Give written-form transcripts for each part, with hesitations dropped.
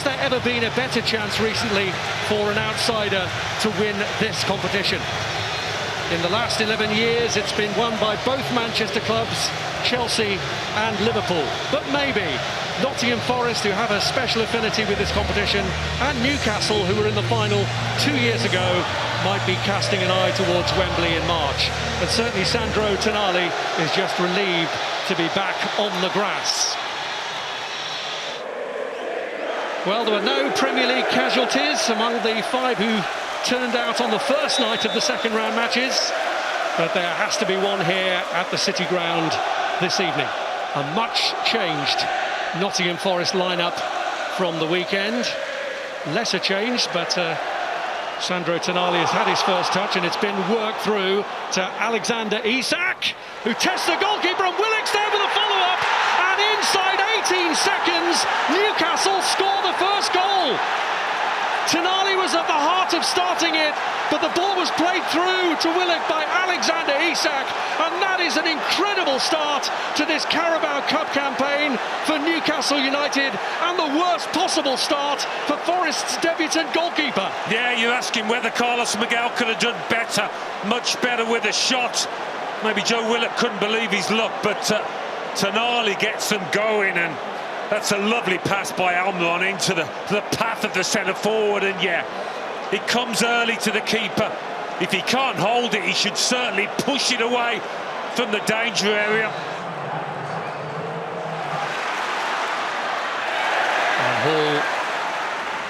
has there ever been a better chance recently for an outsider to win this competition? In the last 11 years, it's been won by both Manchester clubs, Chelsea and Liverpool. But maybe Nottingham Forest, who have a special affinity with this competition, and Newcastle, who were in the final 2 years ago, might be casting an eye towards Wembley in March. But certainly Sandro Tonali is just relieved to be back on the grass. Well, there were no Premier League casualties among the 5 who turned out on the first night of the second round matches, but there has to be one here at the City Ground this evening. A much changed Nottingham Forest lineup from the weekend. Lesser changed, but Sandro Tonali has had his first touch, and it's been worked through to Alexander Isak, who tests the goalkeeper, and Willock's there with a follow-up, and inside 18 seconds Newcastle score the first goal. Tonali was at the heart of starting it, but the ball was played through to Willock by Alexander Isak, and that is an incredible start to this Carabao Cup campaign for Newcastle United, and the worst possible start for Forest's debutant goalkeeper. Yeah, you're asking whether Carlos Miguel could have done better, much better with a shot. Maybe Joe Willock couldn't believe his luck, but Tonali gets them going, and that's a lovely pass by Almiron into the path of the centre forward, and yeah, it comes early to the keeper. If he can't hold it, he should certainly push it away from the danger area. And Hall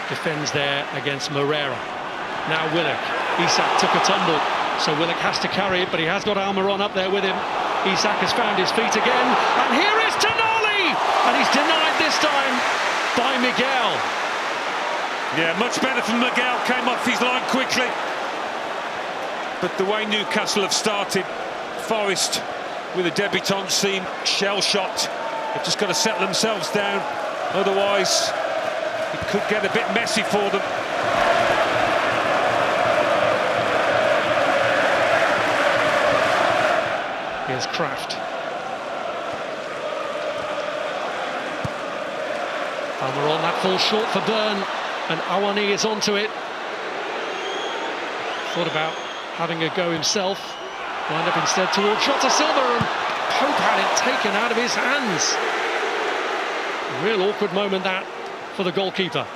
defends there against Moreira. Now Willock. Isak took a tumble, so Willock has to carry it, but he has got Almiron up there with him. Isak has found his feet again, and here is Tonali! And he's denied this time by Miguel. Yeah, much better from Miguel, came off his line quickly. But the way Newcastle have started, Forest with a debutant seem shell-shocked. They've just got to settle themselves down, otherwise it could get a bit messy for them. Here's Kraft. Almiron, that falls short for Byrne, and Awani is onto it. Thought about having a go himself, lined up instead towards Jota Silva, and Pope had it taken out of his hands. A real awkward moment that for the goalkeeper.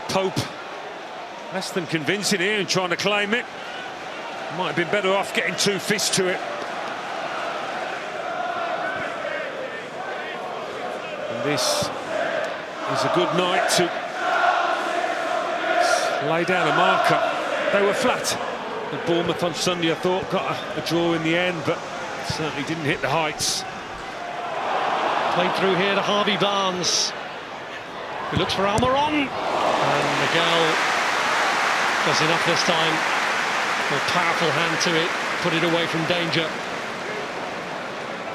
Pope less than convincing here and trying to claim it. Might have been better off getting 2 fists to it. And this is a good night to lay down a marker. They were flat at Bournemouth on Sunday, I thought, got a draw in the end, but certainly didn't hit the heights. Played through here to Harvey Barnes, who looks for Almiron, and Miguel does enough this time. A powerful hand to it, put it away from danger.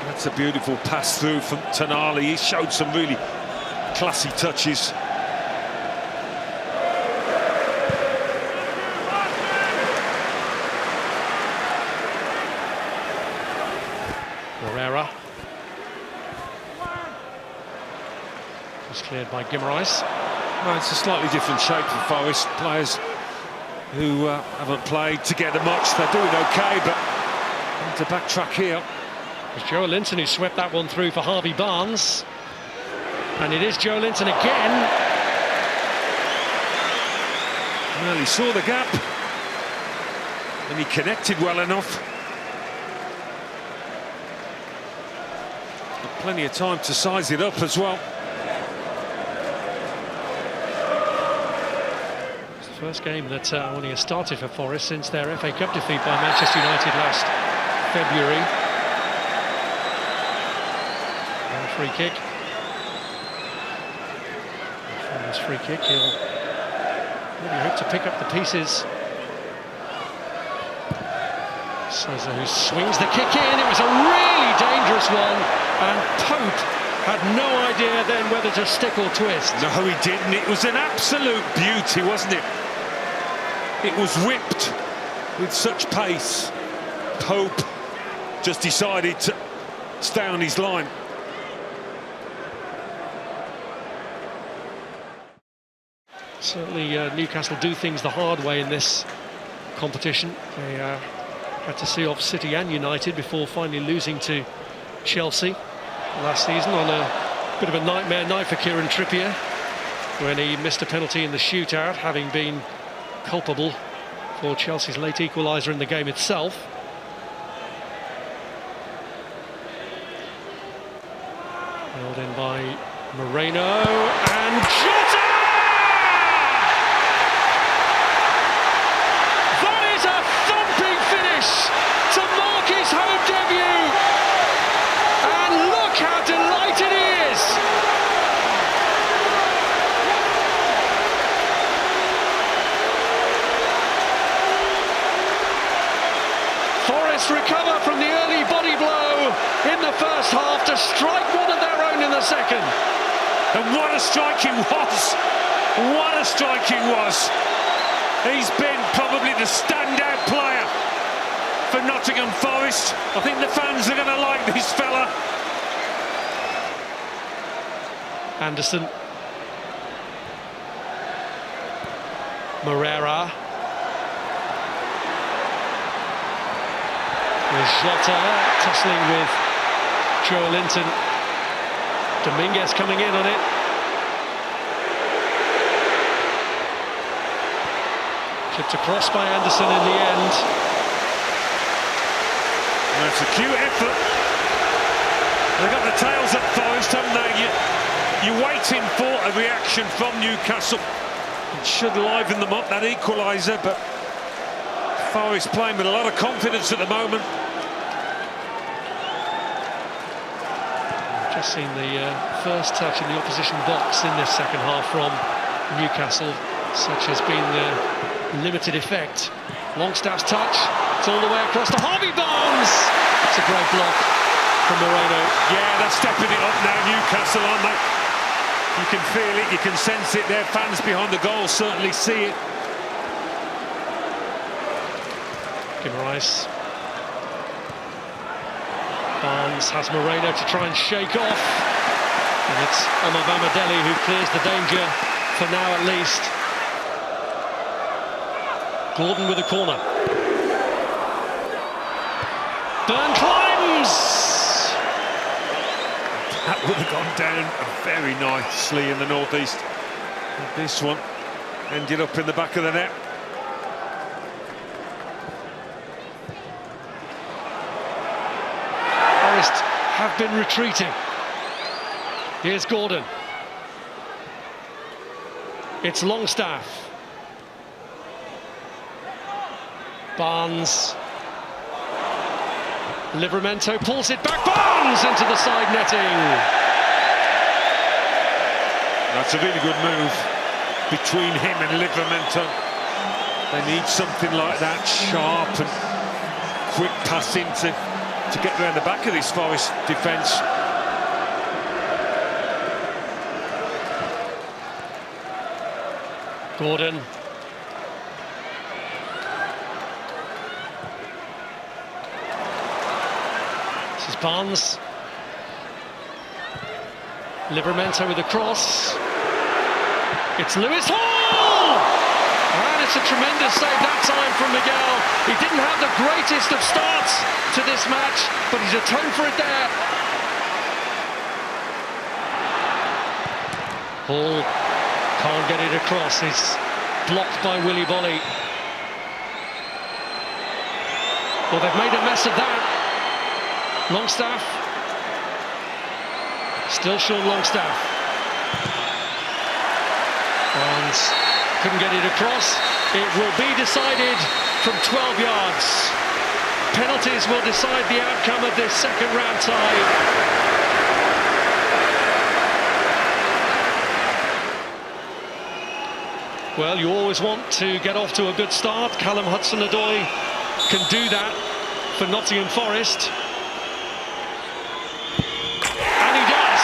That's a beautiful pass through from Tonali. He showed some really classy touches. Moreira was cleared by Guimaraes. Well, it's a slightly different shape for Forest. Players who haven't played together much, they're doing okay, but need to backtrack here. It was Joe Linton who swept that one through for Harvey Barnes, and it is Joe Linton again. Well, he saw the gap and he connected well enough. Got plenty of time to size it up as well. First game that only has started for Forest since their FA Cup defeat by Manchester United last February. And a free kick. From this free kick, he'll really hope to pick up the pieces. Sousa, who swings the kick in. It was a really dangerous one, and Pope had no idea then whether to stick or twist. No, he didn't. It was an absolute beauty, wasn't it? It was whipped with such pace. Pope just decided to stay on his line. Certainly Newcastle do things the hard way in this competition. They had to see off City and United before finally losing to Chelsea last season on a bit of a nightmare night for Kieran Trippier when he missed a penalty in the shootout, having been culpable for Chelsea's late equaliser in the game itself. Held in by Moreno and Jota! That is a thumping finish to mark his home debut, and look how delighted he is. Forest recover from the early body blow in the first half to strike one of their own in the second. And what a strike it was! What a strike it was! He's been probably the standout player for Nottingham Forest. I think the fans are going to like this fella. Anderson. Moreira. With Jota tussling with Joe Linton. Dominguez coming in on it. Chipped across by Anderson in the end. That's a cute effort. They've got the tails at Forest, haven't they? You're waiting for a reaction from Newcastle. It should liven them up, that equaliser, but Forest playing with a lot of confidence at the moment. Just seen the first touch in the opposition box in this second half from Newcastle. Such has been the limited effect. Longstaff's touch, it's all the way across to Harvey Barnes. It's a great block from Moreno. Yeah, they're stepping it up now, Newcastle, aren't they? You can feel it, you can sense it. Their fans behind the goal certainly see it. Guimaraes. Barnes has Moreno to try and shake off, and it's Amavamidele who clears the danger for now at least. Gordon with a corner. Burn climbs! That would have gone down very nicely in the northeast. And this one ended up in the back of the net. Have been retreating. Here's Gordon. It's Longstaff. Barnes. Livramento pulls it back. Barnes into the side netting. That's a really good move between him and Livramento. They need something like that, sharp and quick passing to get around the back of this Forest defence. Gordon. This is Barnes. Livramento with a cross. It's Lewis Hall! And it's a tremendous save that time from Miguel. He didn't have the greatest of starts to this match, but he's atoned for it there. Hall can't get it across. It's blocked by Willy Bolly. Well, they've made a mess of that. Longstaff. Still Sean Longstaff. And couldn't get it across. It will be decided from 12 yards. Penalties will decide the outcome of this second round tie. Well, you always want to get off to a good start. Callum Hudson-Odoi can do that for Nottingham Forest. And he does!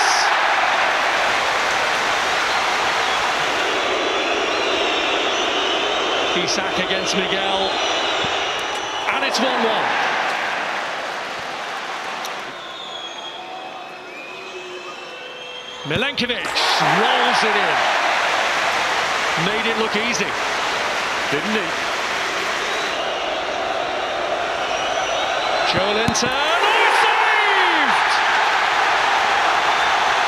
Isak against Miguel, and it's 1-1. Milenkovic rolls it in. made it look easy, didn't he? Joelinton, oh, saved!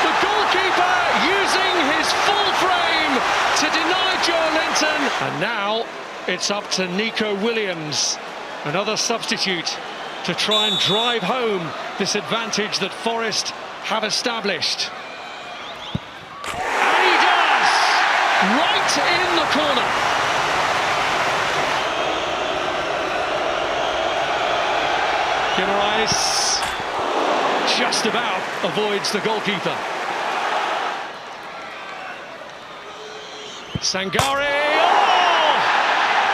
The goalkeeper using his full frame to deny Joelinton. And now it's up to Nico Williams, another substitute, to try and drive home this advantage that Forest have established. And he does! Right in the corner. Guimaraes just about avoids the goalkeeper. Sangare, oh!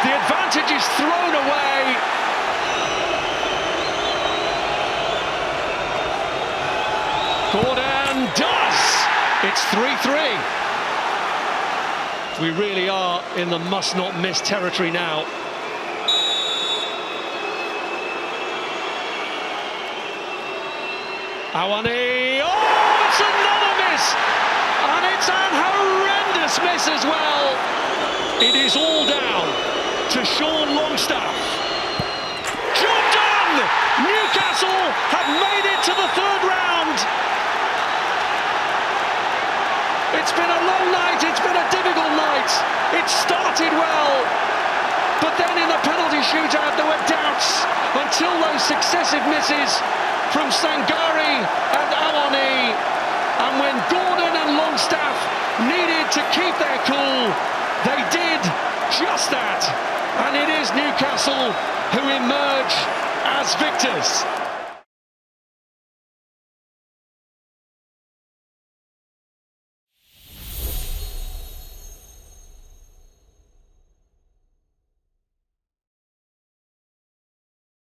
The advantage is thrown away. Gordon does! It's 3-3. We really are in the must-not-miss territory now. Awani, oh, it's another miss! And it's an horrendous miss as well. It is all down to Sean Longstaff. Job done! Newcastle have made it to the third round. It's been a long night, it's been a difficult night. It started well, but then in the penalty shootout there were doubts until those successive misses from Sangare and Awani, and when Gordon and Longstaff needed to keep their cool, they did just that, and it is Newcastle who emerge as victors.